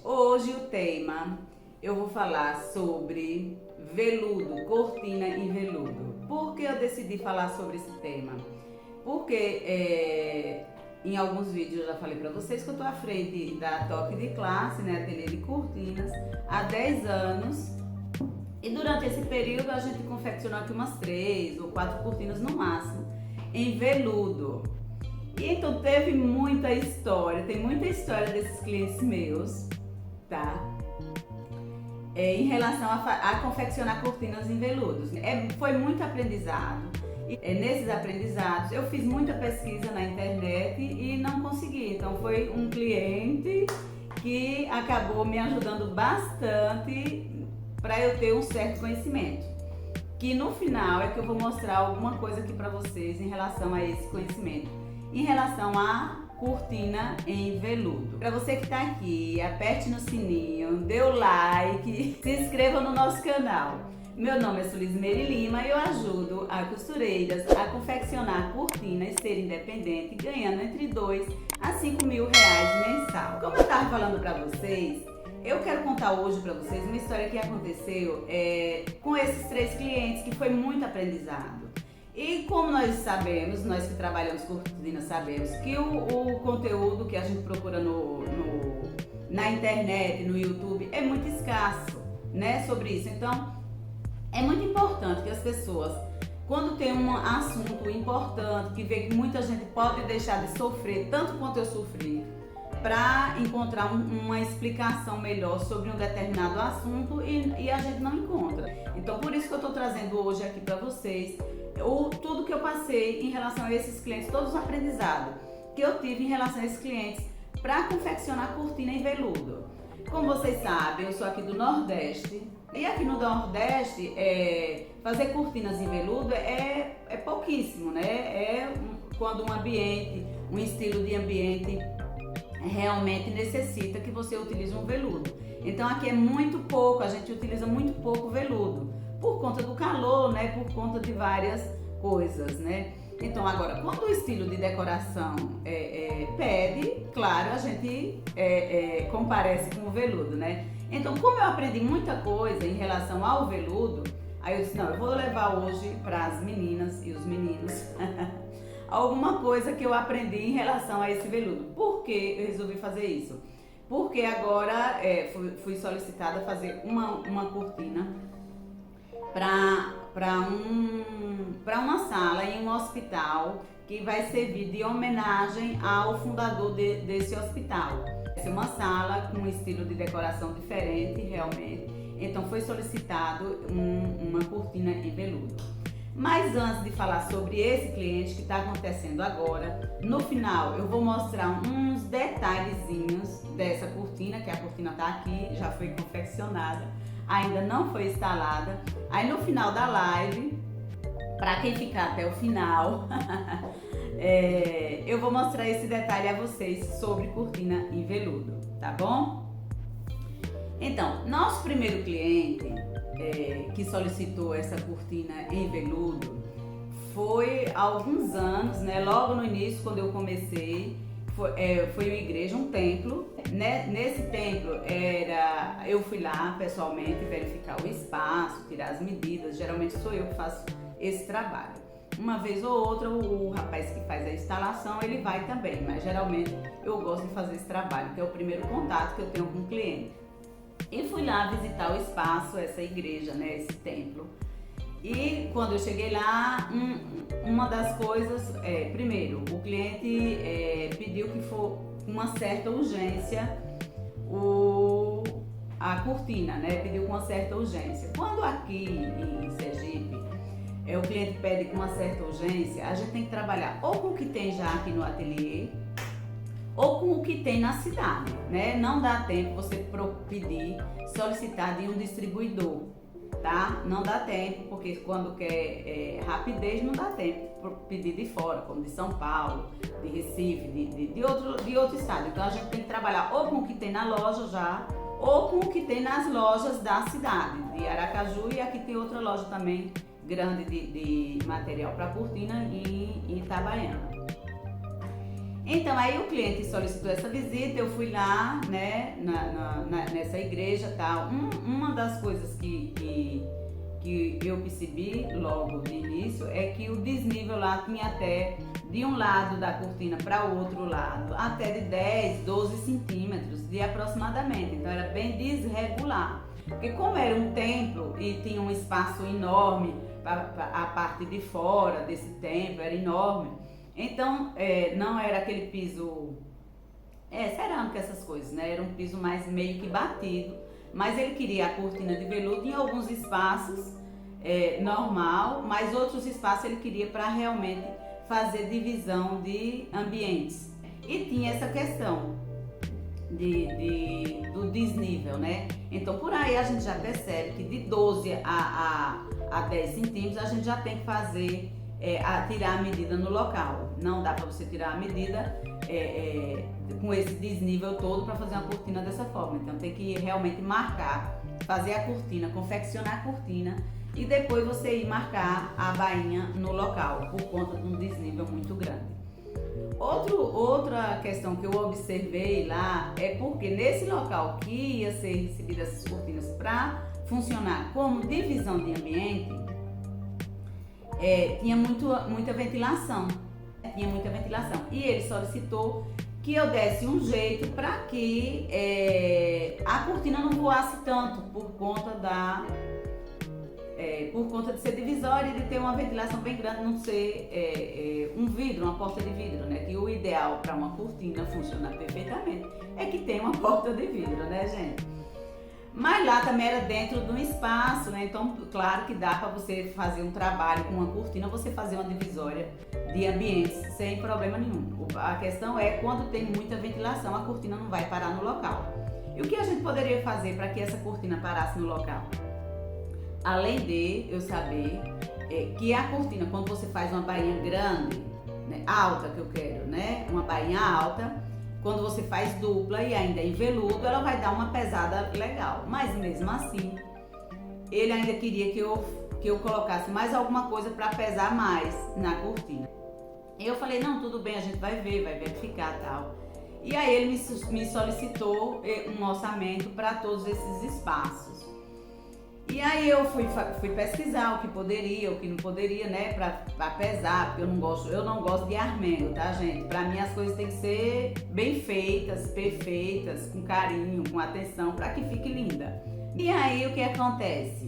Hoje o tema, eu vou falar sobre veludo, cortina em veludo. Por que eu decidi falar sobre esse tema? Porque em alguns vídeos eu já falei pra vocês que eu tô à frente da Toque de Classe, né, ateliê de cortinas, há 10 anos. E durante esse período a gente confeccionou aqui umas 3 ou 4 cortinas no máximo, em veludo. E então teve muita história, tem muita história desses clientes meus, tá? Em relação a confeccionar cortinas em veludos. Foi muito aprendizado. E nesses aprendizados eu fiz muita pesquisa na internet e não consegui. Então foi um cliente que acabou me ajudando bastante para eu ter um certo conhecimento. Que no final é que eu vou mostrar alguma coisa aqui para vocês em relação a esse conhecimento. Em relação a cortina em veludo. Para você que está aqui, aperte no sininho, dê o like, se inscreva no nosso canal. Meu nome é Sulismeire Lima e eu ajudo a costureiras a confeccionar cortinas e ser independente, ganhando entre 2 a 5 mil reais mensal. Como eu estava falando para vocês, eu quero contar hoje para vocês uma história que aconteceu com esses 3 clientes, que foi muito aprendizado. E como nós sabemos, nós que trabalhamos com cortinas sabemos que o conteúdo que a gente procura na internet, no YouTube, é muito escasso, né, sobre isso. Então, é muito importante que as pessoas, quando tem um assunto importante, que vê que muita gente pode deixar de sofrer tanto quanto eu sofri, para encontrar uma explicação melhor sobre um determinado assunto e a gente não encontra. Então, por isso que eu estou trazendo hoje aqui para vocês tudo que eu passei em relação a esses clientes, todos os aprendizados que eu tive em relação a esses clientes para confeccionar cortina em veludo. Como vocês sabem, eu sou aqui do Nordeste e aqui no Nordeste fazer cortinas em veludo é pouquíssimo, né? Quando um estilo de ambiente realmente necessita que você utilize um veludo. Então aqui é muito pouco, a gente utiliza muito pouco veludo. Por conta do calor, né? Por conta de várias coisas, né? Então agora, quando o estilo de decoração pede, claro, a gente comparece com o veludo, né? Então, como eu aprendi muita coisa em relação ao veludo, aí eu disse, não, eu vou levar hoje para as meninas e os meninos alguma coisa que eu aprendi em relação a esse veludo. Por que eu resolvi fazer isso? Porque agora fui solicitada a fazer uma cortina para uma sala em um hospital que vai servir de homenagem ao fundador desse hospital. Vai ser uma sala com um estilo de decoração diferente, realmente. Então foi solicitado uma cortina em veludo. Mas antes de falar sobre esse cliente que está acontecendo agora, no final eu vou mostrar uns detalhezinhos dessa cortina, que a cortina está aqui, já foi confeccionada, ainda não foi instalada. Aí no final da live, para quem ficar até o final, eu vou mostrar esse detalhe a vocês sobre cortina em veludo, tá bom? Então, nosso primeiro cliente que solicitou essa cortina em veludo foi há alguns anos, né? Logo no início, quando eu comecei, foi uma igreja, um templo. Nesse templo eu fui lá pessoalmente verificar o espaço, tirar as medidas. Geralmente sou eu que faço esse trabalho. Uma vez ou outra o rapaz que faz a instalação ele vai também, mas geralmente eu gosto de fazer esse trabalho, que é o primeiro contato que eu tenho com o cliente. E fui lá visitar o espaço, essa igreja, né, esse templo. E quando eu cheguei lá, uma das coisas, primeiro, o cliente pediu que for uma certa urgência a cortina, né? Pediu com uma certa urgência. Quando aqui em Sergipe, o cliente pede com uma certa urgência, a gente tem que trabalhar ou com o que tem já aqui no ateliê, ou com o que tem na cidade, né? Não dá tempo você solicitar de um distribuidor, tá? Não dá tempo, porque quando quer rapidez, não dá tempo pedir de fora, como de São Paulo, de Recife, de outro estado. Então a gente tem que trabalhar ou com o que tem na loja já, ou com o que tem nas lojas da cidade, de Aracaju, e aqui tem outra loja também grande de material para cortina em Itabaiana. Então aí o cliente solicitou essa visita, eu fui lá, né, nessa igreja, tal. Uma das coisas que eu percebi logo de início é que o desnível lá tinha até de um lado da cortina para o outro lado, até de 10, 12 centímetros de aproximadamente, então era bem desregular. Porque como era um templo e tinha um espaço enorme, a parte de fora desse templo era enorme, então não era aquele piso cerâmica, essas coisas, né? Era um piso mais meio que batido, mas ele queria a cortina de veludo em alguns espaços normal, mas outros espaços ele queria para realmente fazer divisão de ambientes. E tinha essa questão do desnível, né? Então por aí a gente já percebe que de 12 a 10 centímetros a gente já tem que fazer, tirar a medida no local. Não dá para você tirar a medida com esse desnível todo para fazer uma cortina dessa forma. Então tem que realmente marcar, fazer a cortina, confeccionar a cortina e depois você ir marcar a bainha no local, por conta de um desnível muito grande. Outra questão que eu observei lá é porque nesse local que ia ser recebidas essas cortinas para funcionar como divisão de ambiente, tinha muita ventilação. E ele solicitou que eu desse um jeito para que a cortina não voasse tanto por conta de ser divisória e de ter uma ventilação bem grande, não ser um vidro, uma porta de vidro, né? Que o ideal para uma cortina funcionar perfeitamente é que tenha uma porta de vidro, né, gente? Mas lá também era dentro de um espaço, né? Então, claro que dá para você fazer um trabalho com uma cortina, você fazer uma divisória de ambientes sem problema nenhum. A questão é quando tem muita ventilação, a cortina não vai parar no local. E o que a gente poderia fazer para que essa cortina parasse no local? Além de eu saber que a cortina, quando você faz uma bainha grande, né, alta que eu quero, né? Uma bainha alta, quando você faz dupla e ainda em veludo, ela vai dar uma pesada legal. Mas mesmo assim, ele ainda queria que eu colocasse mais alguma coisa para pesar mais na cortina. E eu falei, não, tudo bem, a gente vai ver, vai verificar e tal. E aí ele me solicitou um orçamento para todos esses espaços. E aí eu fui pesquisar o que poderia, o que não poderia, né, pra pesar, porque eu não gosto de armengo, tá, gente? Pra mim as coisas têm que ser bem feitas, perfeitas, com carinho, com atenção, pra que fique linda. E aí o que acontece?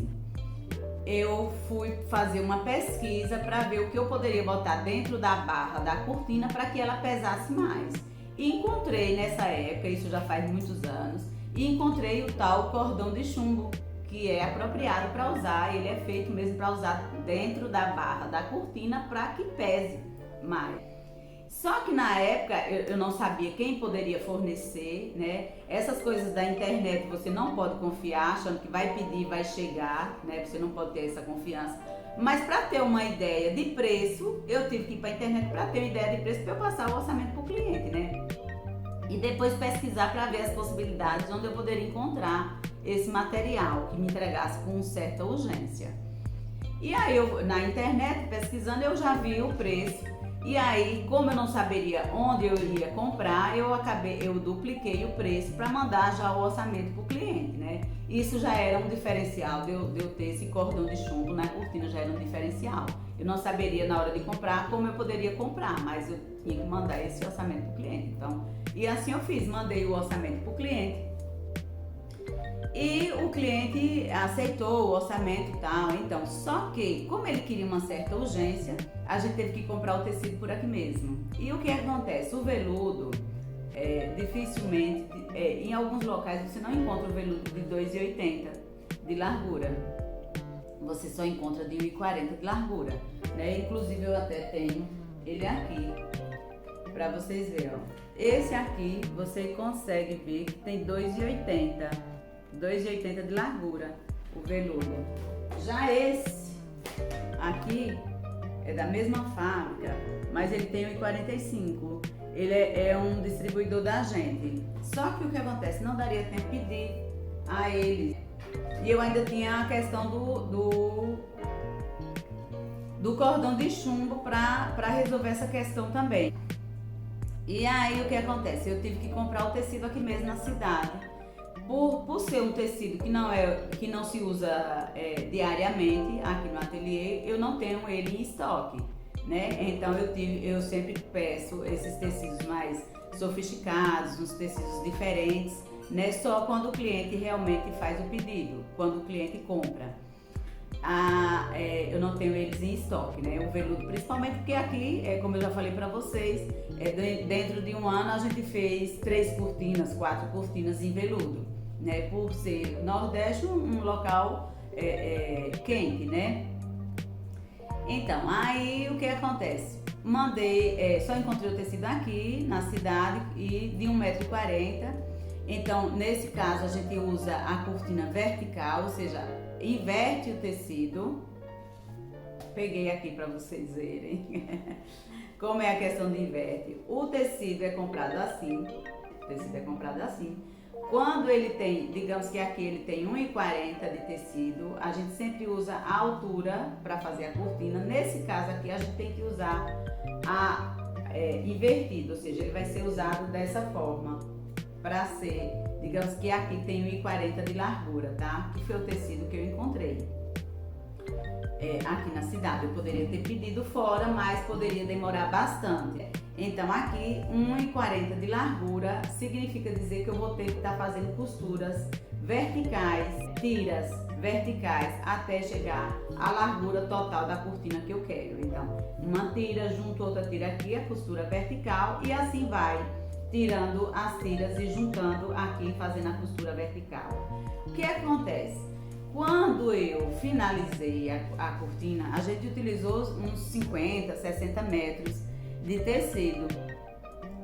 Eu fui fazer uma pesquisa pra ver o que eu poderia botar dentro da barra da cortina pra que ela pesasse mais. E encontrei nessa época, isso já faz muitos anos, e encontrei o tal cordão de chumbo, que é apropriado para usar, ele é feito mesmo para usar dentro da barra da cortina para que pese mais. Só que na época eu não sabia quem poderia fornecer, né? Essas coisas da internet você não pode confiar, achando que vai pedir, vai chegar, né? Você não pode ter essa confiança. Mas para ter uma ideia de preço, eu tive que ir para a internet para ter uma ideia de preço para eu passar o orçamento para o cliente, né? E depois pesquisar para ver as possibilidades onde eu poderia encontrar esse material que me entregasse com certa urgência. E aí eu, na internet, pesquisando, eu já vi o preço. E aí, como eu não saberia onde eu iria comprar, eu dupliquei o preço para mandar já o orçamento para o cliente, né? Isso já era um diferencial de eu ter esse cordão de chumbo na cortina, já era um diferencial. Eu não saberia na hora de comprar como eu poderia comprar, mas eu tinha que mandar esse orçamento para o cliente. Então, e assim eu fiz, mandei o orçamento para o cliente. E o cliente aceitou o orçamento e tal, então, só que, como ele queria uma certa urgência, a gente teve que comprar o tecido por aqui mesmo. E o que acontece? O veludo, dificilmente, em alguns locais você não encontra o veludo de 2,80 de largura. Você só encontra de 1,40 de largura, né? Inclusive eu até tenho ele aqui, pra vocês verem, ó. Esse aqui, você consegue ver que tem 2,80 de largura, o veludo. Já esse aqui é da mesma fábrica, mas ele tem 1,45. Ele é um distribuidor da gente. Só que o que acontece? Não daria tempo de pedir a ele. E eu ainda tinha a questão do cordão de chumbo para resolver essa questão também. E aí o que acontece? Eu tive que comprar o tecido aqui mesmo na cidade. Por ser um tecido que não se usa diariamente aqui no ateliê, eu não tenho ele em estoque, né? Então eu sempre peço esses tecidos mais sofisticados, uns tecidos diferentes, né? Só quando o cliente realmente faz o pedido, quando o cliente compra. Eu não tenho eles em estoque, né? O veludo, principalmente porque aqui, como eu já falei para vocês, dentro de um ano a gente fez 3 cortinas, 4 cortinas em veludo, né? Por ser Nordeste um local quente, né? Então, aí o que acontece? Só encontrei o tecido aqui na cidade e de 1,40 m. Então, nesse caso, a gente usa a cortina vertical, ou seja, inverte o tecido. Peguei aqui para vocês verem como é a questão de inverte. O tecido é comprado assim. Quando ele tem, digamos que aqui ele tem 1,40 m de tecido, a gente sempre usa a altura para fazer a cortina. Nesse caso aqui, a gente tem que usar invertido, ou seja, ele vai ser usado dessa forma. Para ser, digamos que aqui tem 1,40 m de largura, tá? Que foi o tecido que eu encontrei aqui na cidade. Eu poderia ter pedido fora, mas poderia demorar bastante. Então aqui 1,40 m de largura significa dizer que eu vou ter que estar fazendo costuras verticais, tiras verticais até chegar à largura total da cortina que eu quero. Então uma tira junto outra tira aqui, a costura vertical, e assim vai tirando as tiras e juntando aqui, fazendo a costura vertical. O que acontece? Quando eu finalizei a cortina, a gente utilizou uns 50, 60 metros de tecido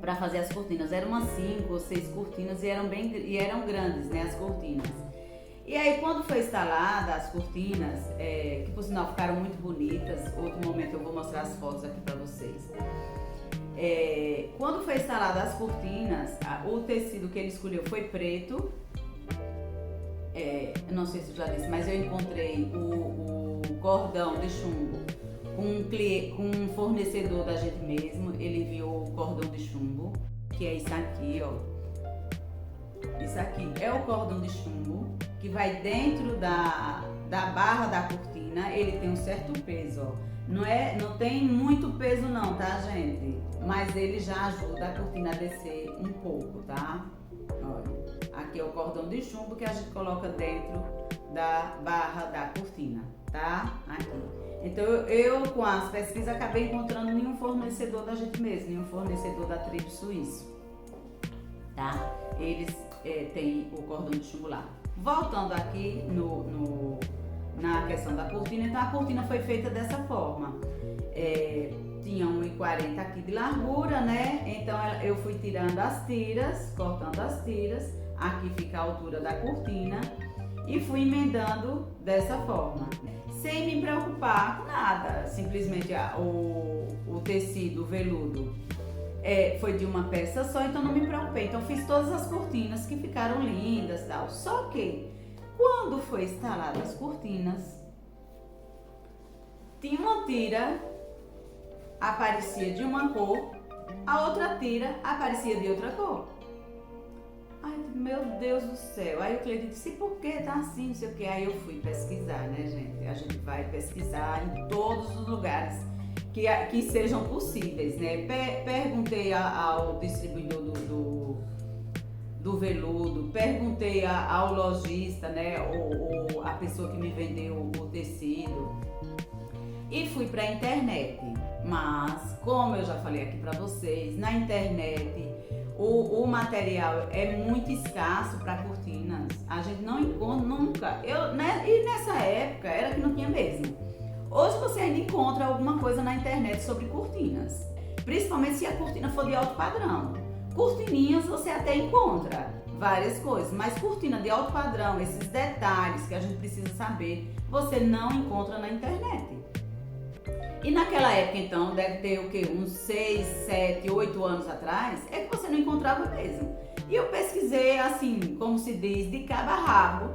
para fazer as cortinas. Eram umas 5 ou 6 cortinas e eram grandes, né, as cortinas. E aí, quando foi instalada as cortinas, que por sinal ficaram muito bonitas, outro momento eu vou mostrar as fotos aqui para vocês. Quando foi instalada as cortinas, o tecido que ele escolheu foi preto. Não sei se eu já disse, mas eu encontrei o cordão de chumbo com um fornecedor da gente mesmo. Ele enviou o cordão de chumbo, que é isso aqui, ó. Isso aqui é o cordão de chumbo que vai dentro da barra da cortina. Ele tem um certo peso, ó. Não tem muito peso não, tá, gente? Mas ele já ajuda a cortina a descer um pouco, tá? Olha, aqui é o cordão de chumbo que a gente coloca dentro da barra da cortina, tá? Aqui. Então eu com as pesquisas acabei encontrando nenhum fornecedor da gente mesmo, nenhum fornecedor da tribo suíço, tá? Eles têm o cordão de chumbo lá. Voltando aqui na questão da cortina, então a cortina foi feita dessa forma. Tinha 1,40 m aqui de largura, né? Então eu fui tirando as tiras, cortando as tiras, aqui fica a altura da cortina e fui emendando dessa forma, sem me preocupar com nada. Simplesmente o tecido, o veludo, foi de uma peça só, então não me preocupei. Então fiz todas as cortinas que ficaram lindas e tal. Só que quando foi instalada as cortinas, tinha uma tira aparecia de uma cor, a outra tira aparecia de outra cor. Ai, meu Deus do céu. Aí o cliente disse, por que tá assim, não sei o que. Aí eu fui pesquisar, né, gente? A gente vai pesquisar em todos os lugares que sejam possíveis, né? Perguntei ao distribuidor do veludo, perguntei ao lojista, né, ou a pessoa que me vendeu o tecido, e fui para a internet. Mas, como eu já falei aqui para vocês, na internet o material é muito escasso para cortinas. A gente não encontra nunca. E nessa época era que não tinha mesmo. Hoje você ainda encontra alguma coisa na internet sobre cortinas, principalmente se a cortina for de alto padrão. Cortininhas você até encontra várias coisas, mas cortina de alto padrão, esses detalhes que a gente precisa saber, você não encontra na internet. E naquela época, então, deve ter o quê? Uns 6, 7, 8 anos atrás, é que você não encontrava mesmo. E eu pesquisei, assim, como se diz, de cabo a rabo,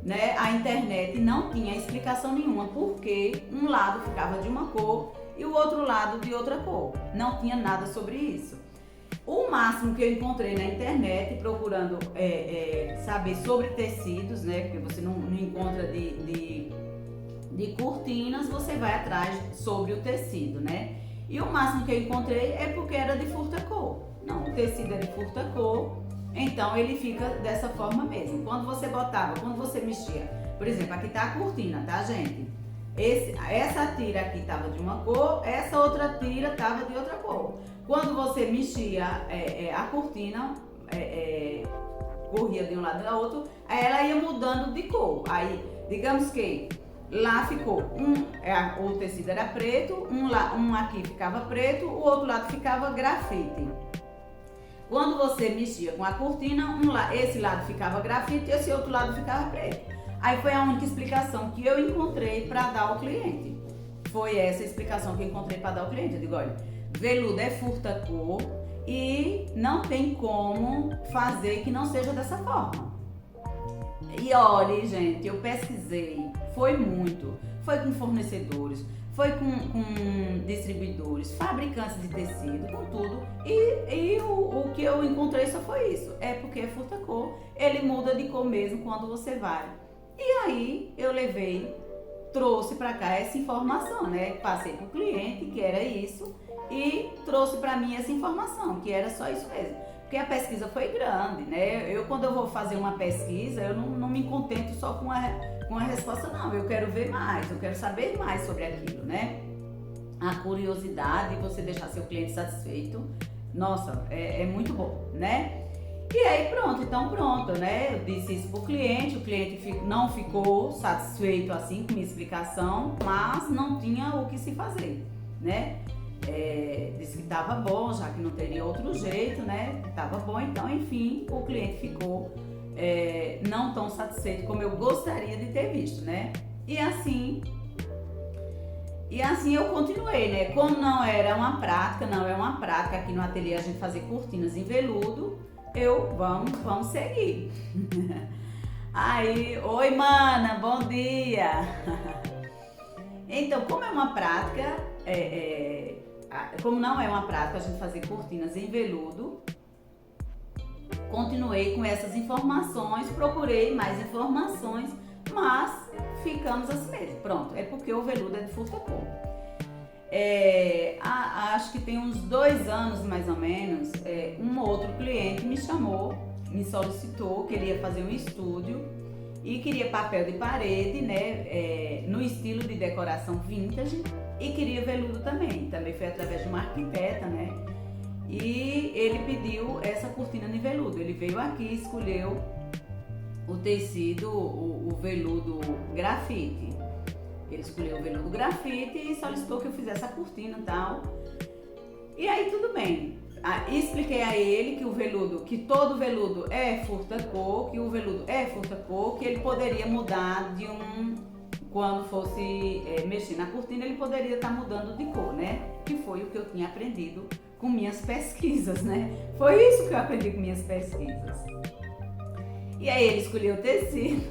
né, a internet não tinha explicação nenhuma porque um lado ficava de uma cor e o outro lado de outra cor. Não tinha nada sobre isso. O máximo que eu encontrei na internet procurando saber sobre tecidos, né, porque você não encontra de cortinas, você vai atrás sobre o tecido, né? E o máximo que eu encontrei é porque era de furta-cor. Não, o tecido é de furta-cor, então ele fica dessa forma mesmo. Quando você mexia, por exemplo, aqui tá a cortina, tá, gente? Essa tira aqui tava de uma cor, essa outra tira tava de outra cor. Quando você mexia a cortina, corria de um lado para outro, aí ela ia mudando de cor. Aí, digamos que lá ficou o tecido era preto, um aqui ficava preto, o outro lado ficava grafite. Quando você mexia com a cortina, esse lado ficava grafite e esse outro lado ficava preto. Aí foi a única explicação que eu encontrei para dar ao cliente. Foi essa explicação que eu encontrei para dar ao cliente. Eu digo, olha, veludo é furta-cor e não tem como fazer que não seja dessa forma. E olha, gente, eu pesquisei, foi com fornecedores, foi com distribuidores, fabricantes de tecido, com tudo. E o que eu encontrei só foi isso. É porque é furta-cor, ele muda de cor mesmo quando você vai. E aí eu trouxe para cá essa informação, né? Passei para o cliente que era isso e trouxe para mim essa informação, que era só isso mesmo. Porque a pesquisa foi grande, né? Quando eu vou fazer uma pesquisa, eu não me contento só com a resposta, não. Eu quero ver mais, eu quero saber mais sobre aquilo, né? A curiosidade, você deixar seu cliente satisfeito, nossa, é muito bom, né? E aí pronto, né? Eu disse isso pro cliente, o cliente não ficou satisfeito assim com minha explicação, mas não tinha o que se fazer, né? Disse que estava bom, já que não teria outro jeito, né? Estava bom, então, enfim, o cliente ficou não tão satisfeito como eu gostaria de ter visto, né? E assim eu continuei, né? Como não é uma prática aqui no ateliê a gente fazer cortinas em veludo, vamos seguir. Aí, oi mana, bom dia! Então, como é uma prática, como não é uma prática a gente fazer cortinas em veludo, continuei com essas informações, procurei mais informações, mas ficamos assim mesmo. Pronto, é porque o veludo é de furta-cor. Acho que tem uns 2 anos mais ou menos, um outro cliente me chamou, me solicitou que ele ia fazer um estúdio e queria papel de parede, né, no estilo de decoração vintage e queria veludo também. Também foi através de uma arquiteta, né? E ele pediu essa cortina de veludo. Ele veio aqui, escolheu o tecido, o veludo grafite. Ele escolheu o veludo grafite e solicitou que eu fizesse a cortina e tal. E aí tudo bem. Expliquei a ele que todo veludo é furta-cor, que o veludo é furta-cor, que ele poderia mudar quando fosse mexer na cortina, ele poderia estar mudando de cor, né? Que foi o que eu tinha aprendido com minhas pesquisas, né? Foi isso que eu aprendi com minhas pesquisas. E aí ele escolheu o tecido,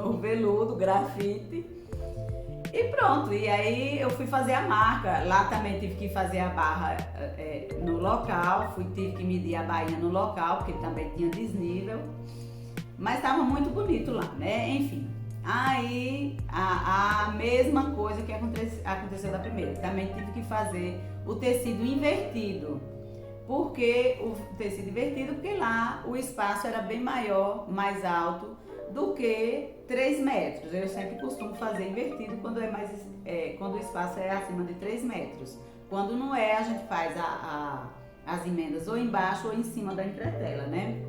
o veludo, o grafite e pronto. E aí eu fui fazer a marca. Lá também tive que fazer a barra no local, tive que medir a bainha no local, porque também tinha desnível. Mas estava muito bonito lá, né? Enfim. Aí a mesma coisa que aconteceu da primeira. Também tive que fazer o tecido invertido. Porque o tecido invertido, porque lá o espaço era bem maior, mais alto do que 3 metros. Eu sempre costumo fazer invertido quando o espaço é acima de 3 metros. Quando não é, a gente faz as emendas ou embaixo ou em cima da entretela, né?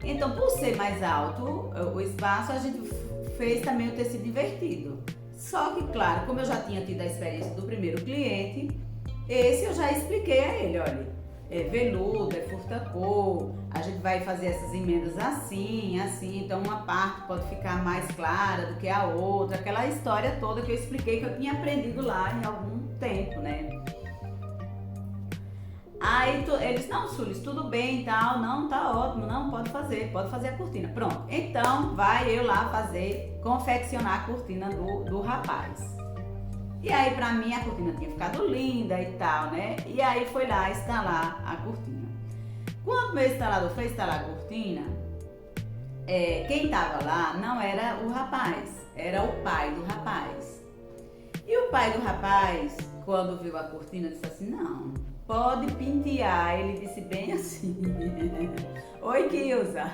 Então, por ser mais alto o espaço, a gente fez também o tecido invertido. Só que, claro, como eu já tinha tido a experiência do primeiro cliente, esse eu já expliquei a ele, olha, é veludo, é furta-cor, a gente vai fazer essas emendas assim, então uma parte pode ficar mais clara do que a outra, aquela história toda que eu expliquei que eu tinha aprendido lá em algum tempo, né? Aí eles, não, Sulis, tudo bem e tal, não, tá ótimo, não, pode fazer a cortina. Pronto, então vai eu lá confeccionar a cortina do rapaz. E aí pra mim a cortina tinha ficado linda e tal, né? E aí foi lá instalar a cortina. Quando meu instalador foi instalar a cortina, quem tava lá não era o rapaz, era o pai do rapaz. E o pai do rapaz, quando viu a cortina, disse assim, não, pode pentear. Ele disse bem assim, oi Kilza.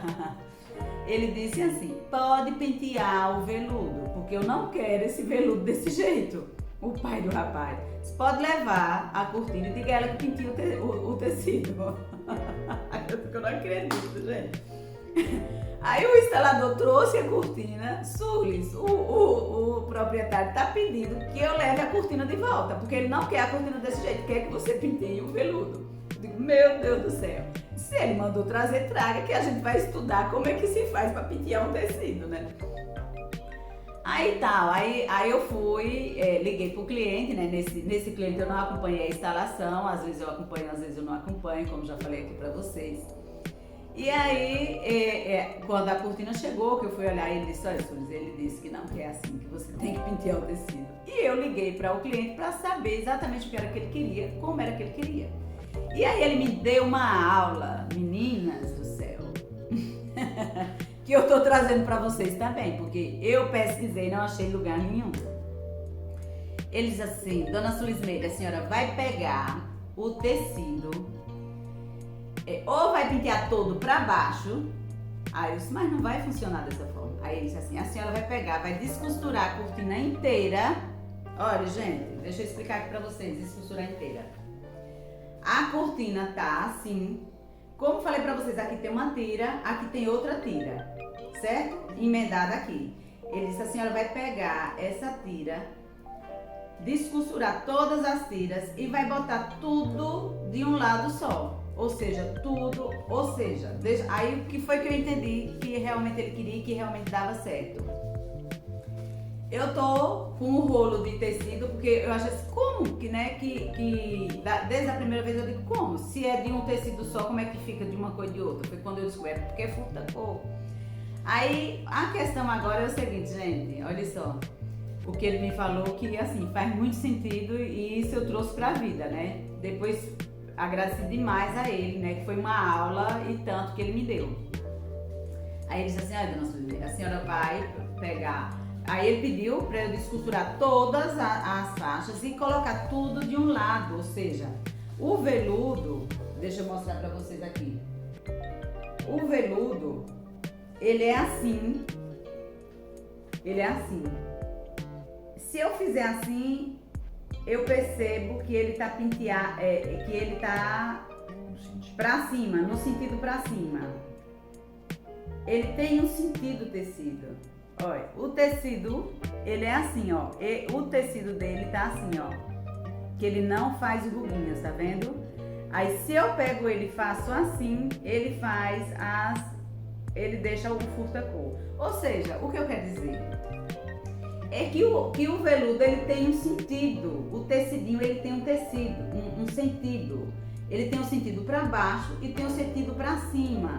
Ele disse assim, pode pentear o veludo, porque eu não quero esse veludo desse jeito. O pai do rapaz, você pode levar a cortina e diga ela que penteia o tecido. Eu não acredito, gente. Aí o instalador trouxe a cortina, Sulis, o proprietário está pedindo que eu leve a cortina de volta, porque ele não quer a cortina desse jeito, quer que você penteie o veludo. Eu digo, meu Deus do céu, se ele mandou trazer, traga, que a gente vai estudar como é que se faz para pentear um tecido, né? Aí tal, aí eu fui, liguei pro cliente, né? Nesse cliente eu não acompanhei a instalação, às vezes eu acompanho, às vezes eu não acompanho, como já falei aqui pra vocês. E aí, quando a cortina chegou, que eu fui olhar, ele disse, olha, Sulis, ele disse que não, que é assim, que você tem que pentear o tecido. E eu liguei para o cliente para saber exatamente o que era que ele queria, como era que ele queria. E aí ele me deu uma aula, meninas do céu, que eu tô trazendo para vocês também, porque eu pesquisei e não achei lugar nenhum. Ele diz assim, dona Sulis Meire, a senhora vai pegar o tecido, ou vai pentear todo para baixo. Aí eu disse, mas não vai funcionar dessa forma. Aí ele disse assim, a senhora vai pegar, vai descosturar a cortina inteira. Olha, gente, deixa eu explicar aqui para vocês, descosturar inteira. A cortina tá assim, como falei para vocês, aqui tem uma tira, aqui tem outra tira, certo? Emendada aqui. Ele disse, a senhora vai pegar essa tira, descosturar todas as tiras e vai botar tudo de um lado só. Ou seja, tudo, aí o que foi que eu entendi que realmente ele queria e que realmente dava certo. Eu tô com um rolo de tecido, porque eu acho assim, como que, né, desde a primeira vez eu digo, como? Se é de um tecido só, como é que fica de uma cor e de outra? Foi quando eu descobri, porque é fruta cor. Aí, a questão agora é o seguinte, gente, olha só. O que ele me falou que, assim, faz muito sentido e isso eu trouxe pra vida, né? Depois agradeci demais a ele, né? Que foi uma aula e tanto que ele me deu. Aí ele disse assim, olha, dona Sulis, a senhora vai pegar... Aí ele pediu para eu descosturar todas as faixas e colocar tudo de um lado, ou seja, o veludo, deixa eu mostrar para vocês aqui. O veludo, ele é assim. Se eu fizer assim, eu percebo que ele tá que ele tá para cima, no sentido para cima. Ele tem um sentido o tecido. Olha, o tecido, ele é assim, ó. O tecido dele tá assim, ó. Que ele não faz ruguinhas, tá vendo? Aí se eu pego ele e faço assim, ele deixa o furta-cor. Ou seja, o que eu quero dizer é que o veludo, ele tem um sentido. O tecidinho, ele tem um sentido. Ele tem um sentido para baixo e tem um sentido para cima.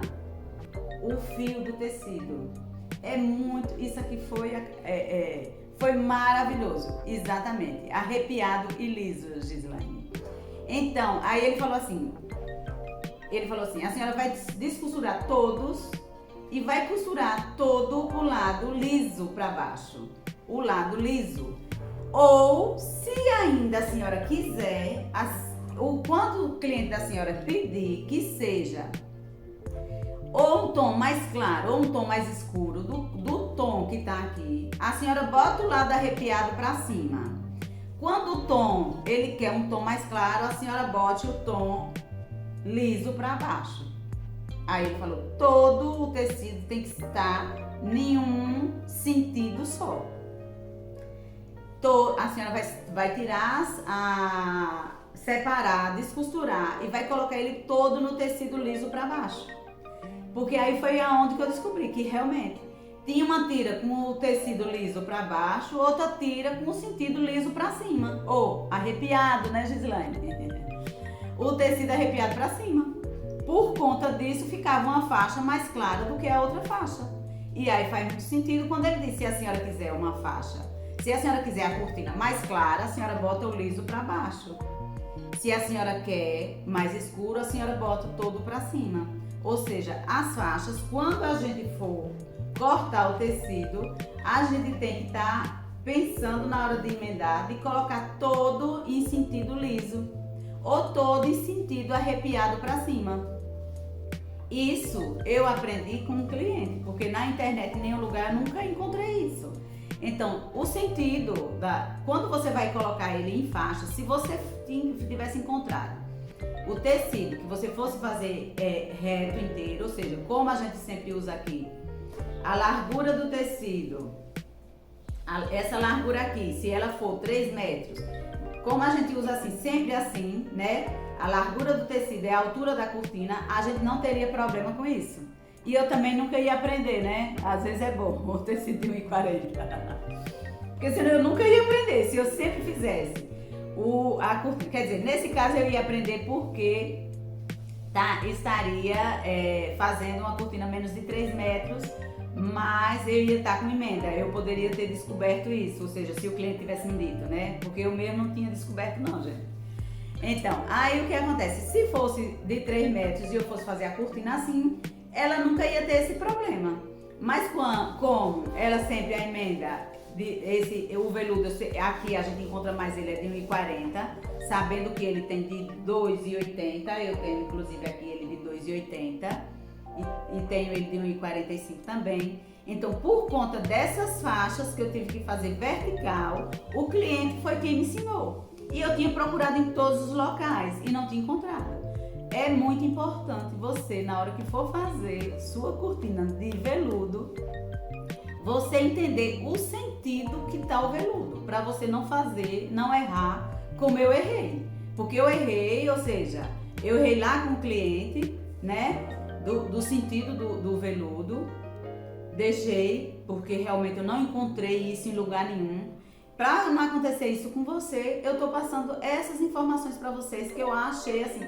O fio do tecido. É muito, isso aqui foi maravilhoso, exatamente, arrepiado e liso, Gislaine. Então, aí ele falou assim, a senhora vai descosturar todos e vai costurar todo o lado liso para baixo, o lado liso. Ou, se ainda a senhora quiser, quando o cliente da senhora pedir que seja ou um tom mais claro ou um tom mais escuro do tom que tá aqui, a senhora bota o lado arrepiado para cima. Quando o tom, ele quer um tom mais claro, a senhora bote o tom liso para baixo. Aí ele falou, todo o tecido tem que estar em um sentido só. A senhora vai tirar, separar, descosturar e vai colocar ele todo no tecido liso para baixo. Porque aí foi aonde que eu descobri que realmente tinha uma tira com o tecido liso para baixo, outra tira com o sentido liso para cima. Ou arrepiado, né, Gislaine? o tecido arrepiado para cima. Por conta disso, ficava uma faixa mais clara do que a outra faixa. E aí faz muito sentido quando ele diz, se a senhora quiser uma faixa, se a senhora quiser a cortina mais clara, a senhora bota o liso para baixo. Se a senhora quer mais escuro, a senhora bota todo para cima. Ou seja, as faixas, quando a gente for cortar o tecido, a gente tem que estar pensando na hora de emendar, de colocar todo em sentido liso ou todo em sentido arrepiado para cima. Isso eu aprendi com um cliente, porque na internet em nenhum lugar eu nunca encontrei isso. Então, o sentido quando você vai colocar ele em faixa, se você tivesse encontrado o tecido que você fosse fazer reto inteiro, ou seja, como a gente sempre usa aqui, a largura do tecido, essa largura aqui, se ela for 3 metros, como a gente usa assim, sempre assim, né? A largura do tecido é a altura da cortina, a gente não teria problema com isso. E eu também nunca ia aprender, né? Às vezes é bom o tecido de 1,40. Porque senão eu nunca ia aprender, se eu sempre fizesse a cortina. Quer dizer, nesse caso eu ia aprender porque estaria fazendo uma cortina menos de 3 metros, mas eu ia estar com emenda. Eu poderia ter descoberto isso, ou seja, se o cliente tivesse me dito, né? Porque eu mesmo não tinha descoberto não, gente. Então, aí o que acontece? Se fosse de 3 metros e eu fosse fazer a cortina assim, ela nunca ia ter esse problema. Mas como ela sempre a emenda, o veludo, aqui a gente encontra mais ele é de 1,40, sabendo que ele tem de 2,80, eu tenho inclusive aqui ele de 2,80 e tenho ele de 1,45 também. Então, por conta dessas faixas que eu tive que fazer vertical, o cliente foi quem me ensinou. E eu tinha procurado em todos os locais e não tinha encontrado. É muito importante você, na hora que for fazer sua cortina de veludo, você entender o sentido que tá o veludo, para você não errar como eu errei. Porque eu errei, ou seja, eu errei lá com o cliente, né, do sentido do veludo, deixei, porque realmente eu não encontrei isso em lugar nenhum. Para não acontecer isso com você, eu tô passando essas informações para vocês que eu achei assim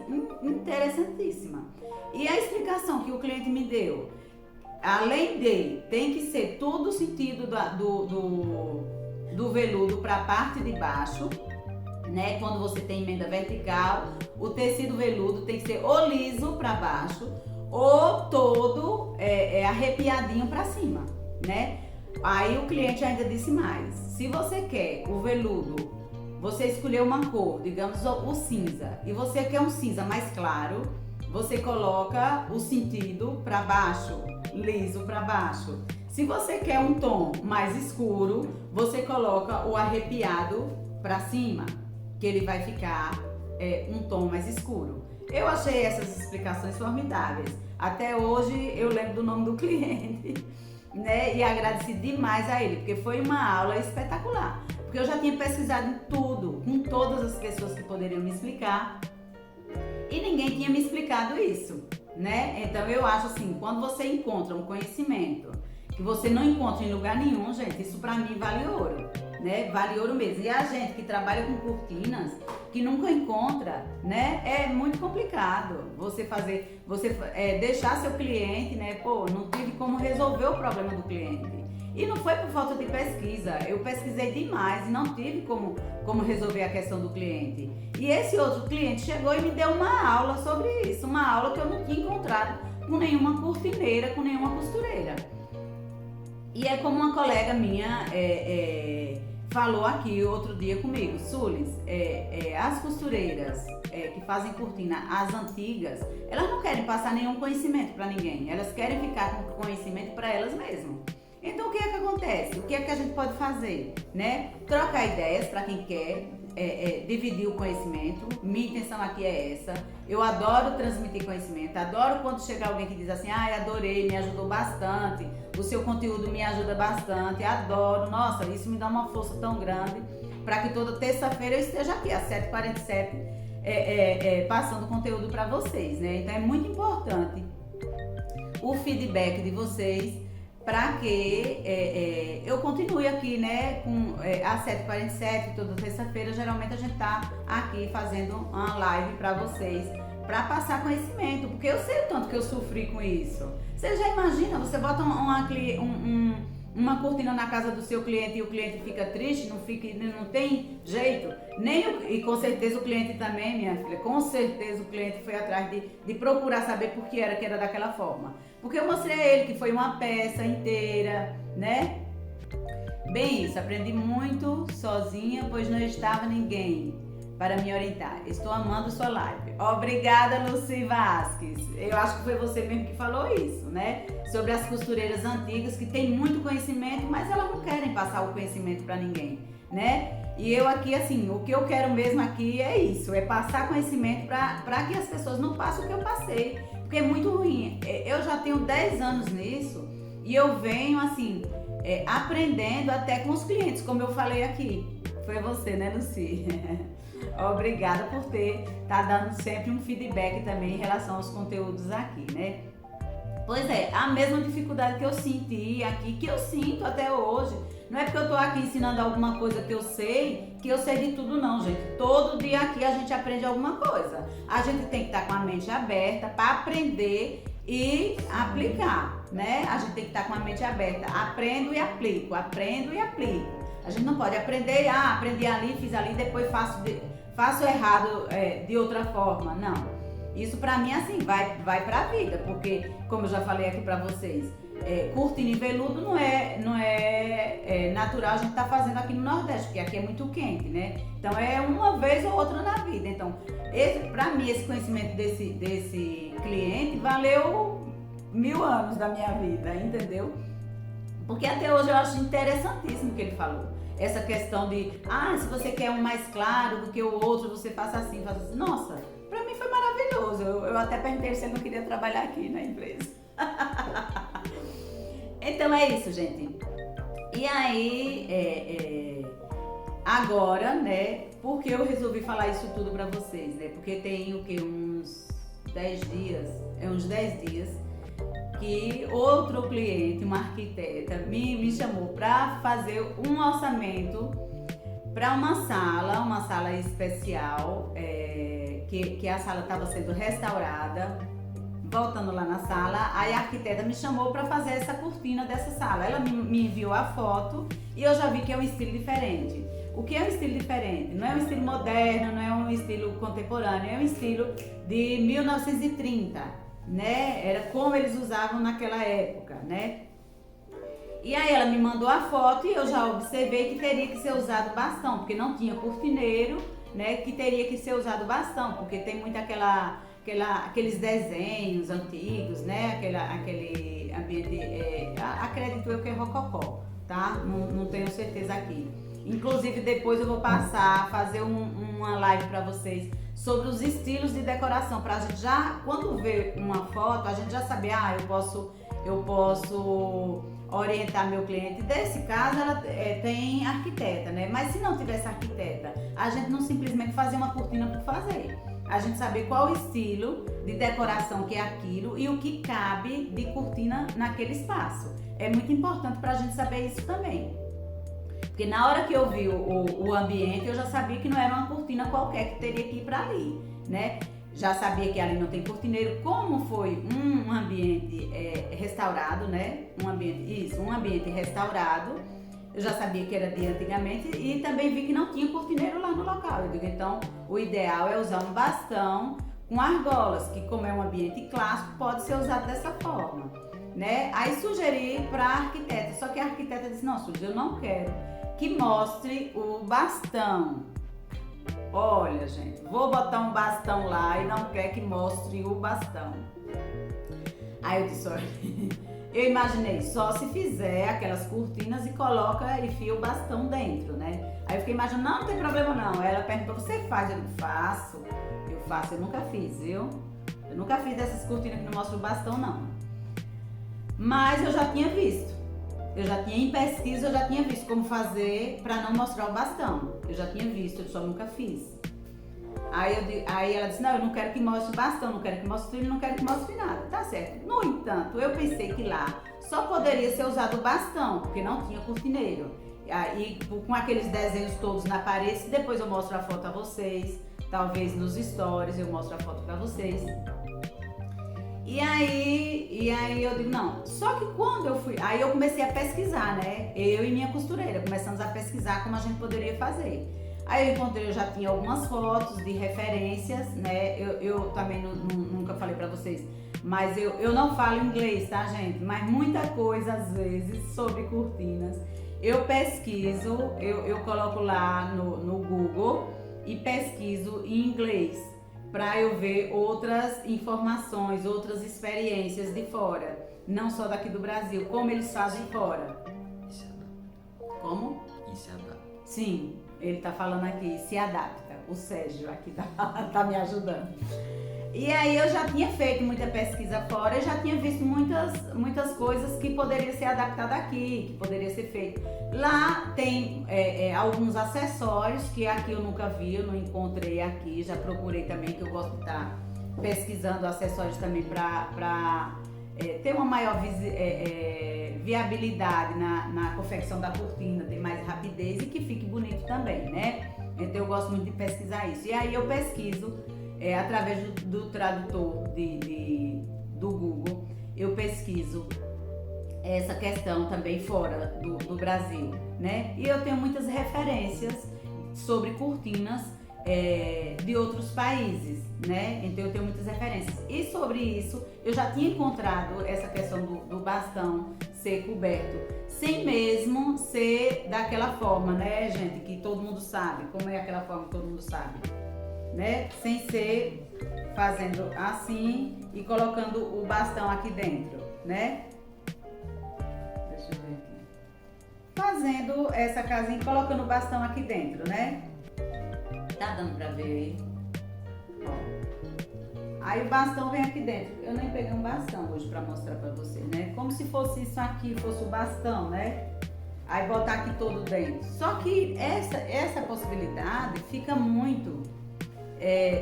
interessantíssima. E a explicação que o cliente me deu, além de tem que ser todo o sentido do veludo para a parte de baixo, né? Quando você tem emenda vertical, o tecido veludo tem que ser ou liso para baixo ou todo arrepiadinho para cima, né? Aí o cliente ainda disse mais, se você quer o veludo, você escolheu uma cor, digamos o cinza, e você quer um cinza mais claro, você coloca o sentido para baixo, liso para baixo. Se você quer um tom mais escuro, você coloca o arrepiado para cima, que ele vai ficar um tom mais escuro. Eu achei essas explicações formidáveis. Até hoje eu lembro do nome do cliente. Né? E agradeci demais a ele, porque foi uma aula espetacular. Porque eu já tinha pesquisado em tudo, com todas as pessoas que poderiam me explicar, e ninguém tinha me explicado isso, né? Então eu acho assim, quando você encontra um conhecimento que você não encontra em lugar nenhum, gente, isso pra mim vale ouro, né? Vale ouro mesmo. E a gente que trabalha com cortinas, que nunca encontra, né? É muito complicado você deixar seu cliente, né? Pô, não tive como resolver o problema do cliente. E não foi por falta de pesquisa, eu pesquisei demais e não tive como resolver a questão do cliente. E esse outro cliente chegou e me deu uma aula sobre isso, uma aula que eu não tinha encontrado com nenhuma cortineira, com nenhuma costureira. E é como uma colega minha falou aqui outro dia comigo, Sulis, as costureiras que fazem cortina, as antigas, elas não querem passar nenhum conhecimento para ninguém, elas querem ficar com conhecimento para elas mesmas. Então o que é que acontece? O que é que a gente pode fazer? Né? Trocar ideias para quem quer, dividir o conhecimento. Minha intenção aqui é essa. Eu adoro transmitir conhecimento, adoro quando chega alguém que diz assim, adorei, me ajudou bastante, o seu conteúdo me ajuda bastante, adoro, nossa, isso me dá uma força tão grande para que toda terça-feira eu esteja aqui às 7h47 passando conteúdo para vocês, né? Então é muito importante o feedback de vocês, para que eu continue aqui, né, às 7h47, toda terça-feira, geralmente a gente tá aqui fazendo uma live para vocês, para passar conhecimento, porque eu sei o tanto que eu sofri com isso. Você já imagina, você bota uma cortina na casa do seu cliente e o cliente fica triste, não tem jeito, e com certeza o cliente também, minha filha, com certeza o cliente foi atrás de procurar saber por que era daquela forma. Porque eu mostrei a ele que foi uma peça inteira, né? Bem isso, aprendi muito sozinha, pois não estava ninguém para me orientar. Estou amando sua live. Obrigada, Lucy Vasques. Eu acho que foi você mesmo que falou isso, né? Sobre as costureiras antigas que têm muito conhecimento, mas elas não querem passar o conhecimento para ninguém, né? E eu aqui, assim, o que eu quero mesmo aqui é isso, é passar conhecimento para que as pessoas não passem o que eu passei, porque é muito ruim. Eu já tenho 10 anos nisso e eu venho, assim, aprendendo até com os clientes, como eu falei aqui. Foi você, né, Lucy? Obrigada por tá dando sempre um feedback também em relação aos conteúdos aqui, né? Pois é, a mesma dificuldade que eu senti aqui, que eu sinto até hoje. Não é porque eu tô aqui ensinando alguma coisa que eu sei de tudo não, gente. Todo dia aqui a gente aprende alguma coisa. A gente tem que estar com a mente aberta para aprender e aplicar, né? A gente tem que estar com a mente aberta. Aprendo e aplico, aprendo e aplico. A gente não pode aprender, aprendi ali, fiz ali, depois faço errado de outra forma. Não. Isso pra mim, assim, vai pra vida, porque, como eu já falei aqui pra vocês, cortina e veludo não é natural a gente tá fazendo aqui no Nordeste, porque aqui é muito quente, né? Então é uma vez ou outra na vida. Então, pra mim, esse conhecimento desse cliente valeu 1000 anos da minha vida, entendeu? Porque até hoje eu acho interessantíssimo o que ele falou. Essa questão de, se você quer um mais claro do que o outro, você faça assim, faça assim. Nossa, pra mim foi maravilhoso. Eu até perguntei se ele não queria trabalhar aqui na empresa. Então é isso, gente. E aí, agora, né, porque eu resolvi falar isso tudo pra vocês, né? Porque tem o que? Uns 10 dias, uns 10 dias, que outro cliente, uma arquiteta, me chamou para fazer um orçamento para uma sala especial, que a sala estava sendo restaurada. Voltando lá na sala, aí a arquiteta me chamou para fazer essa cortina dessa sala. Ela me enviou a foto e eu já vi que é um estilo diferente. O que é um estilo diferente? Não é um estilo moderno, não é um estilo contemporâneo, é um estilo de 1930. Né? Era como eles usavam naquela época, né? E aí ela me mandou a foto e eu já observei que teria que ser usado bastão, porque não tinha cortineiro, né? Que teria que ser usado bastão, porque tem muito aqueles desenhos antigos, né? Aquele ambiente, acredito eu que é rococó, tá? Não tenho certeza aqui. Inclusive depois eu vou passar a fazer uma live para vocês sobre os estilos de decoração, pra gente já, quando ver uma foto, a gente já saber, eu posso orientar meu cliente. Desse caso, ela tem arquiteta, né? Mas se não tivesse arquiteta, a gente não simplesmente fazia uma cortina por fazer. A gente saber qual o estilo de decoração que é aquilo e o que cabe de cortina naquele espaço. É muito importante pra gente saber isso também. Porque na hora que eu vi o ambiente, eu já sabia que não era uma cortina qualquer que teria que ir para ali, né? Já sabia que ali não tem cortineiro. Como foi um ambiente restaurado, né? Um ambiente restaurado, eu já sabia que era de antigamente e também vi que não tinha cortineiro lá no local. Eu digo, então, o ideal é usar um bastão com argolas, que como é um ambiente clássico, pode ser usado dessa forma, né? Aí sugeri para a arquiteta, só que a arquiteta disse, não, Suzy, eu não quero que mostre o bastão. Olha, gente, vou botar um bastão lá e não quer que mostre o bastão. Aí eu disse, olha, eu imaginei, só se fizer aquelas cortinas e coloca e fia o bastão dentro, né? Aí eu fiquei imaginando, não tem problema não. Aí ela perguntou, você faz? Eu digo, faço, eu nunca fiz, viu? Eu nunca fiz dessas cortinas que não mostram o bastão, não. Mas eu já tinha visto. Em pesquisa eu já tinha visto como fazer para não mostrar o bastão. Eu já tinha visto, eu só nunca fiz. Aí ela disse, não, eu não quero que mostre bastão, não quero que mostre trilho, não quero que mostre nada. Tá certo. No entanto, eu pensei que lá só poderia ser usado o bastão, porque não tinha cortineiro. Aí, com aqueles desenhos todos na parede, depois eu mostro a foto a vocês, talvez nos stories eu mostro a foto pra vocês. E aí eu digo, não, só que quando eu fui, aí eu comecei a pesquisar, né? Eu e minha costureira começamos a pesquisar como a gente poderia fazer. Aí eu encontrei, eu já tinha algumas fotos de referências, né? Eu também nunca falei pra vocês, mas eu não falo inglês, tá, gente? Mas muita coisa, às vezes, sobre cortinas, eu pesquiso, eu coloco lá no Google e pesquiso em inglês, para eu ver outras informações, outras experiências de fora, não só daqui do Brasil, como eles fazem fora. E se adapta. Como? E se adapta. Sim, ele tá falando aqui, se adapta. O Sérgio aqui tá me ajudando. E aí eu já tinha feito muita pesquisa fora, eu já tinha visto muitas coisas que poderia ser adaptada aqui, que poderia ser feito. Lá tem alguns acessórios que aqui eu nunca vi, eu não encontrei aqui, já procurei também, que eu gosto de estar pesquisando acessórios também para ter uma maior viabilidade na confecção da cortina, ter mais rapidez e que fique bonito também, né? Então eu gosto muito de pesquisar isso. E aí eu pesquiso através do tradutor do Google, eu pesquiso essa questão também fora do Brasil, né? E eu tenho muitas referências sobre cortinas de outros países, né? Então eu tenho muitas referências. E sobre isso, eu já tinha encontrado essa questão do bastão ser coberto, sem mesmo ser daquela forma, né, gente? Que todo mundo sabe. Como é aquela forma que todo mundo sabe? Né? Sem ser fazendo assim e colocando o bastão aqui dentro, né? Deixa eu ver aqui. Fazendo essa casinha e colocando o bastão aqui dentro, né? Tá dando pra ver aí? Ó. Aí o bastão vem aqui dentro. Eu nem peguei um bastão hoje pra mostrar pra vocês, né? Como se fosse isso aqui, fosse o bastão, né? Aí botar aqui todo dentro. Só que essa possibilidade fica muito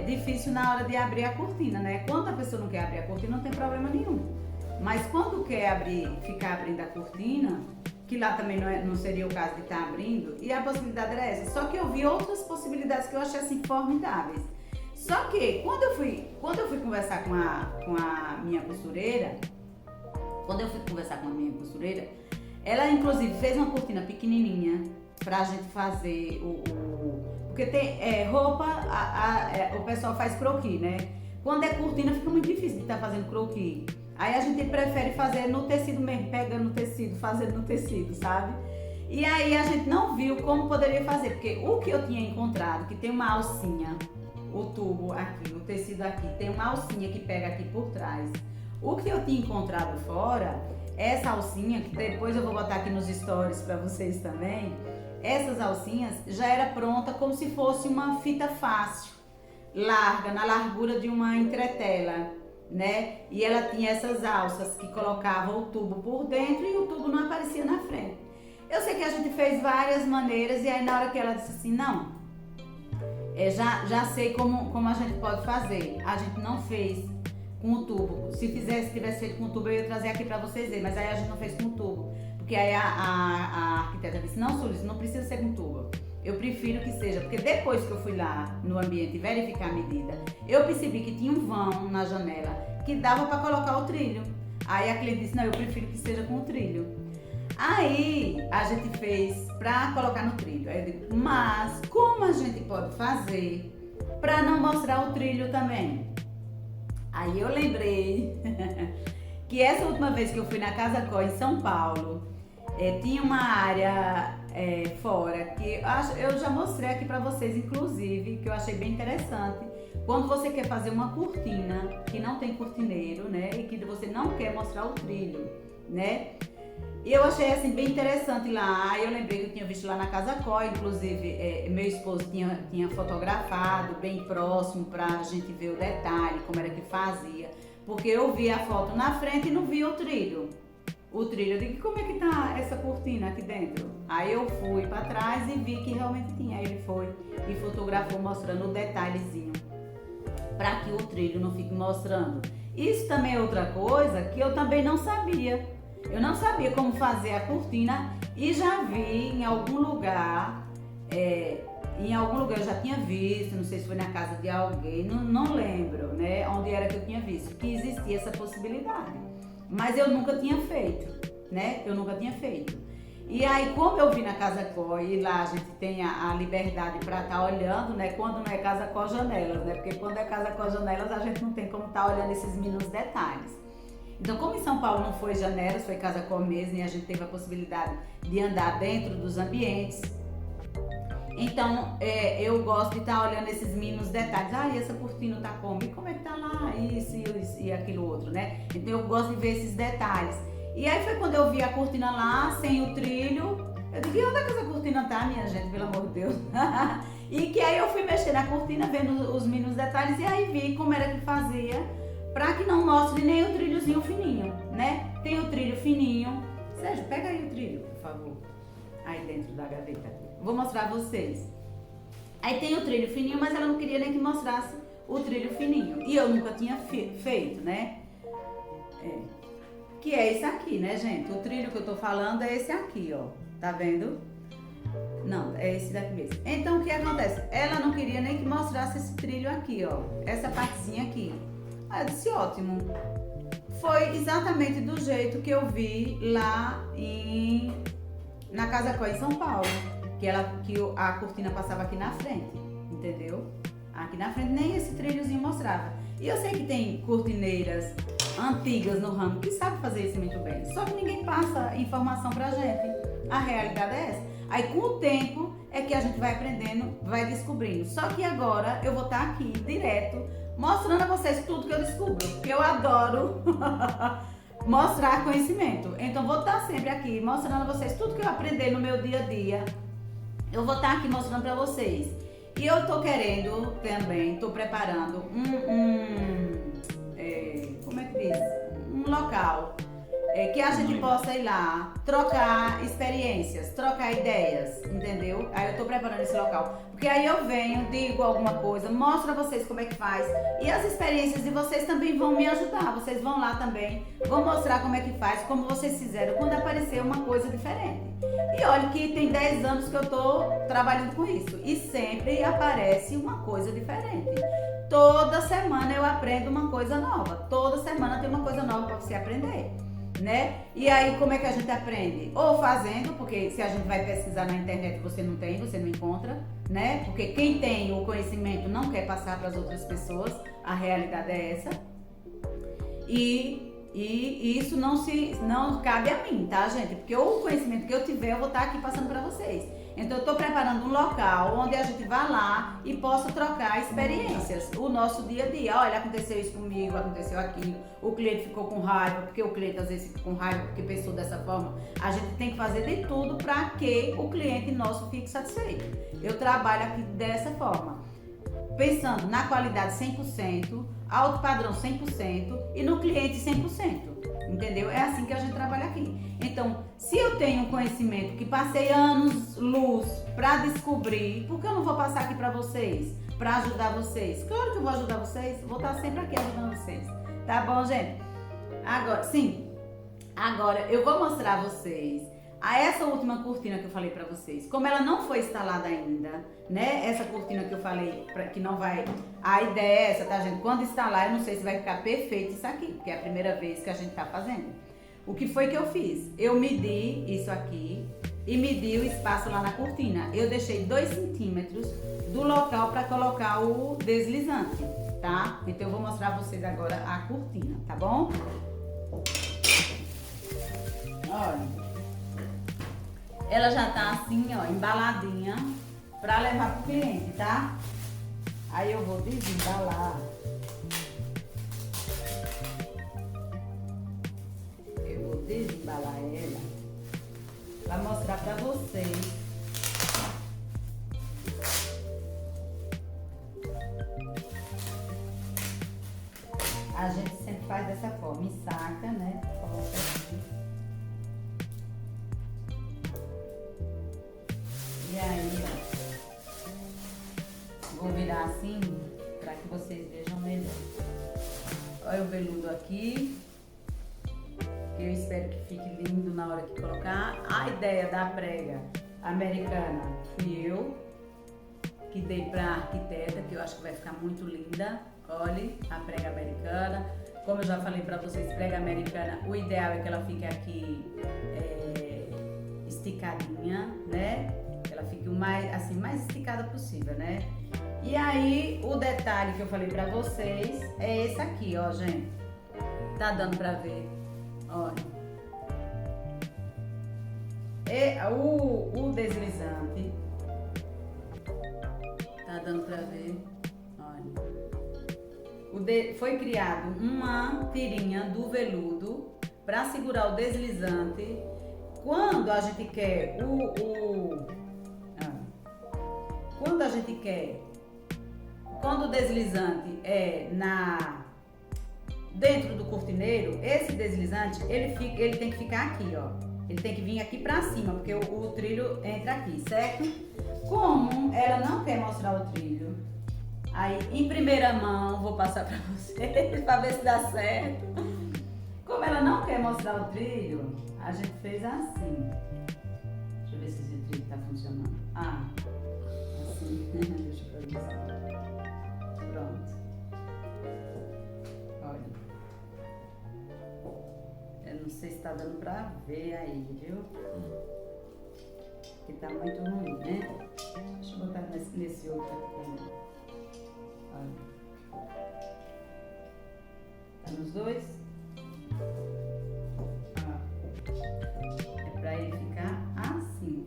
difícil na hora de abrir a cortina, né? Quando a pessoa não quer abrir a cortina, não tem problema nenhum. Mas quando quer ficar abrindo a cortina, que lá também não seria o caso de estar abrindo, e a possibilidade era essa. Só que eu vi outras possibilidades que eu achei assim formidáveis. Só que quando eu fui conversar com a minha costureira, ela inclusive fez uma cortina pequenininha pra gente fazer porque tem roupa, o pessoal faz croquis, né? Quando é cortina fica muito difícil de estar fazendo croquis. Aí a gente prefere fazer no tecido mesmo, pegando no tecido, fazendo no tecido, sabe? E aí a gente não viu como poderia fazer, porque o que eu tinha encontrado, que tem uma alcinha, o tubo aqui, o tecido aqui, tem uma alcinha que pega aqui por trás. O que eu tinha encontrado fora, essa alcinha, que depois eu vou botar aqui nos stories pra vocês também, essas alcinhas já era pronta como se fosse uma fita fácil, larga, na largura de uma entretela, né? E ela tinha essas alças que colocavam o tubo por dentro e o tubo não aparecia na frente. Eu sei que a gente fez várias maneiras e aí na hora que ela disse assim, não, já sei como a gente pode fazer. A gente não fez com o tubo. Se tivesse feito com o tubo, eu ia trazer aqui pra vocês verem, mas aí a gente não fez com o tubo. Porque aí a arquiteta disse, não, Sulis, não precisa ser com tubo. Eu prefiro que seja, porque depois que eu fui lá no ambiente verificar a medida, eu percebi que tinha um vão na janela que dava para colocar o trilho. Aí a cliente disse, não, eu prefiro que seja com o trilho. Aí a gente fez para colocar no trilho. Aí eu digo, mas como a gente pode fazer para não mostrar o trilho também? Aí eu lembrei que essa última vez que eu fui na Casa Có em São Paulo, tinha uma área fora que eu já mostrei aqui pra vocês, inclusive, que eu achei bem interessante. Quando você quer fazer uma cortina que não tem cortineiro, né, e que você não quer mostrar o trilho, né, e eu achei assim bem interessante lá. Aí eu lembrei que eu tinha visto lá na Casa Có, inclusive meu esposo tinha fotografado bem próximo pra gente ver o detalhe, como era que fazia, porque eu vi a foto na frente e não vi o trilho. o trilho. Eu digo, como é que tá essa cortina aqui dentro? Aí eu fui pra trás e vi que realmente tinha. Aí ele foi e fotografou mostrando o detalhezinho, para que o trilho não fique mostrando. Isso também é outra coisa que eu também não sabia. Eu não sabia como fazer a cortina e já vi em algum lugar, eu já tinha visto, não sei se foi na casa de alguém, não lembro, né, onde era que eu tinha visto, que existia essa possibilidade. Mas eu nunca tinha feito, né, E aí, como eu vi na Casa Có, e lá a gente tem a liberdade para estar olhando, né? Quando não é Casa Có janelas, né? Porque quando é Casa Có janelas, a gente não tem como estar olhando esses mínimos detalhes. Então, como em São Paulo não foi janelas, foi Casa Có mesmo, e a gente teve a possibilidade de andar dentro dos ambientes. Então, eu gosto de estar olhando esses mínimos detalhes. Ah, e essa cortina tá como? E como é que tá lá? Isso e aquilo outro, né? Então, eu gosto de ver esses detalhes. E aí foi quando eu vi a cortina lá, sem o trilho. Eu digo, e onde é que essa cortina tá, minha gente? Pelo amor de Deus. E que aí eu fui mexer na cortina, vendo os mínimos detalhes, e aí vi como era que fazia, pra que não mostre nem o trilhozinho fininho, né? Tem o trilho fininho. Sérgio, pega aí o trilho, por favor. Aí dentro da gaveta. Vou mostrar a vocês. Aí tem o trilho fininho, mas ela não queria nem que mostrasse o trilho fininho. E eu nunca tinha feito, né? Que é esse aqui, né, gente? O trilho que eu tô falando é esse aqui, ó. Tá vendo? Não, é esse daqui mesmo. Então, o que acontece? Ela não queria nem que mostrasse esse trilho aqui, ó. Essa partezinha aqui. Aí eu disse, ótimo. Foi exatamente do jeito que eu vi lá na Casa Có, em São Paulo. Que a cortina passava aqui na frente, entendeu? Aqui na frente nem esse trilhozinho mostrava. E eu sei que tem cortineiras antigas no ramo que sabem fazer isso muito bem. Só que ninguém passa informação pra gente. A realidade é essa. Aí com o tempo é que a gente vai aprendendo, vai descobrindo. Só que agora eu vou estar aqui direto mostrando a vocês tudo que eu descubro. Porque eu adoro mostrar conhecimento. Então vou estar sempre aqui mostrando a vocês tudo que eu aprendi no meu dia a dia. Eu vou estar aqui mostrando pra vocês. E eu tô querendo também, tô preparando como é que diz? Um local que a gente possa ir lá, trocar experiências, trocar ideias, entendeu? Aí eu tô preparando esse local. Porque aí eu venho, digo alguma coisa, mostro a vocês como é que faz. E as experiências de vocês também vão me ajudar. Vocês vão lá também, vão mostrar como é que faz, como vocês fizeram quando aparecer uma coisa diferente. E olha que tem 10 anos que eu tô trabalhando com isso. E sempre aparece uma coisa diferente. Toda semana eu aprendo uma coisa nova. Toda semana tem uma coisa nova para você aprender, né? E aí como é que a gente aprende? Ou fazendo, porque se a gente vai pesquisar na internet você não tem, você não encontra, né? Porque quem tem o conhecimento não quer passar para as outras pessoas. A realidade é essa. E isso não cabe a mim, tá, gente? Porque o conhecimento que eu tiver, eu vou estar aqui passando para vocês. Então, eu estou preparando um local onde a gente vá lá e possa trocar experiências. O nosso dia a dia. Olha, aconteceu isso comigo, aconteceu aquilo. O cliente ficou com raiva, porque o cliente às vezes fica com raiva porque pensou dessa forma. A gente tem que fazer de tudo para que o cliente nosso fique satisfeito. Eu trabalho aqui dessa forma. Pensando na qualidade 100%, alto padrão 100% e no cliente 100%. Entendeu? É assim que a gente trabalha aqui. Então, se eu tenho um conhecimento que passei anos luz para descobrir, por que eu não vou passar aqui para vocês? Para ajudar vocês? Claro que eu vou ajudar vocês. Vou estar sempre aqui ajudando vocês. Tá bom, gente? Agora eu vou mostrar a vocês essa última cortina que eu falei pra vocês. Como ela não foi instalada ainda, né? Essa cortina que eu falei que não vai... A ideia é essa, tá, gente? Quando instalar, eu não sei se vai ficar perfeito isso aqui, porque é a primeira vez que a gente tá fazendo. O que foi que eu fiz? Eu medi isso aqui e medi o espaço lá na cortina. Eu deixei 2 centímetros do local pra colocar o deslizante, tá? Então eu vou mostrar a vocês agora a cortina, tá bom? Olha... Ela já tá assim, ó, embaladinha pra levar pro cliente, tá? Aí eu vou desembalar. Eu vou desembalar ela pra mostrar pra vocês. A gente sempre faz dessa forma, ensaca, né? Coloca aqui. aí, ó, vou virar assim para que vocês vejam melhor. Olha o veludo aqui, que eu espero que fique lindo na hora que colocar. A ideia da prega americana fui eu que dei para a arquiteta, que eu acho que vai ficar muito linda. Olha a prega americana. Como eu já falei para vocês, prega americana, o ideal é que ela fique aqui esticadinha, né? Que ela fique o mais esticada possível, né? E aí, o detalhe que eu falei pra vocês é esse aqui, ó, gente. Tá dando pra ver? Olha. O deslizante. Tá dando pra ver? Olha. Foi criado uma tirinha do veludo pra segurar o deslizante. Quando a gente quer quando o deslizante é dentro do cortineiro, esse deslizante ele tem que ficar aqui, ó. Ele tem que vir aqui pra cima, porque o trilho entra aqui, certo? Como ela não quer mostrar o trilho, aí em primeira mão vou passar pra vocês pra ver se dá certo. Como ela não quer mostrar o trilho, a gente fez assim. Deixa eu ver se esse trilho tá funcionando. Ah, assim. Deixa eu ver. Pronto. Olha. Eu não sei se tá dando pra ver aí, viu? Que tá muito ruim, né? Deixa eu botar nesse outro aqui também. Olha. Tá nos dois? É pra ele ficar assim.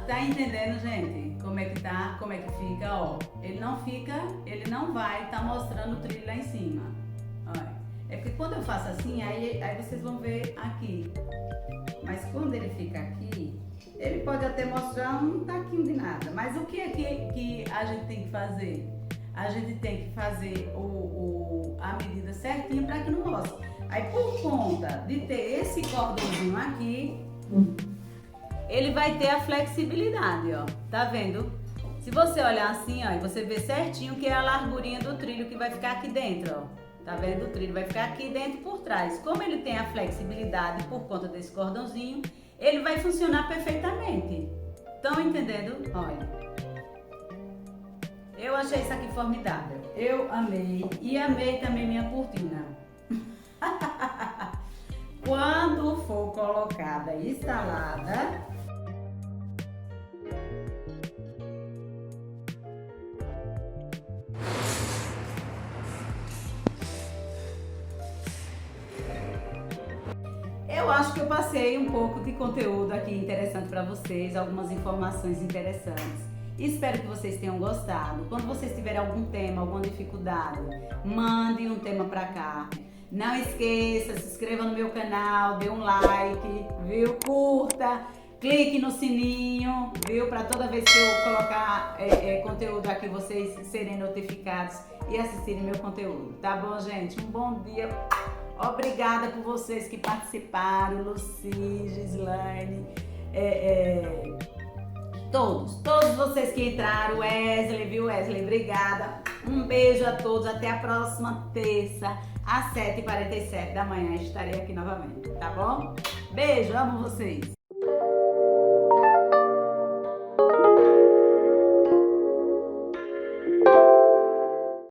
Tá entendendo, gente? Como é que tá? Como é que fica, ó? Ele não vai tá mostrando o trilho lá em cima. Olha. É porque quando eu faço assim, aí vocês vão ver aqui. Mas quando ele fica aqui, ele pode até mostrar um taquinho de nada. Mas o que é que a gente tem que fazer? A gente tem que fazer a medida certinha para que não mostre. Aí por conta de ter esse cordãozinho aqui, ele vai ter a flexibilidade, ó. Tá vendo? Se você olhar assim, ó, e você vê certinho que é a largurinha do trilho que vai ficar aqui dentro, ó. Tá vendo? O trilho vai ficar aqui dentro por trás. Como ele tem a flexibilidade por conta desse cordãozinho, ele vai funcionar perfeitamente. Estão entendendo? Olha. Eu achei isso aqui formidável. Eu amei. E amei também minha cortina. Quando for colocada e instalada, eu acho que eu passei um pouco de conteúdo aqui interessante para vocês, algumas informações interessantes. Espero que vocês tenham gostado. Quando vocês tiverem algum tema, alguma dificuldade, mande um tema para cá. Não esqueça, se inscreva no meu canal, dê um like, viu? Curta, clique no sininho, viu? Para toda vez que eu colocar conteúdo aqui, vocês serem notificados e assistirem meu conteúdo. Tá bom, gente? Um bom dia. Obrigada por vocês que participaram, Luci, Gislaine, todos vocês que entraram, Wesley, viu, Wesley? Obrigada. Um beijo a todos, até a próxima terça, às 7h47 da manhã, estarei aqui novamente, tá bom? Beijo, amo vocês.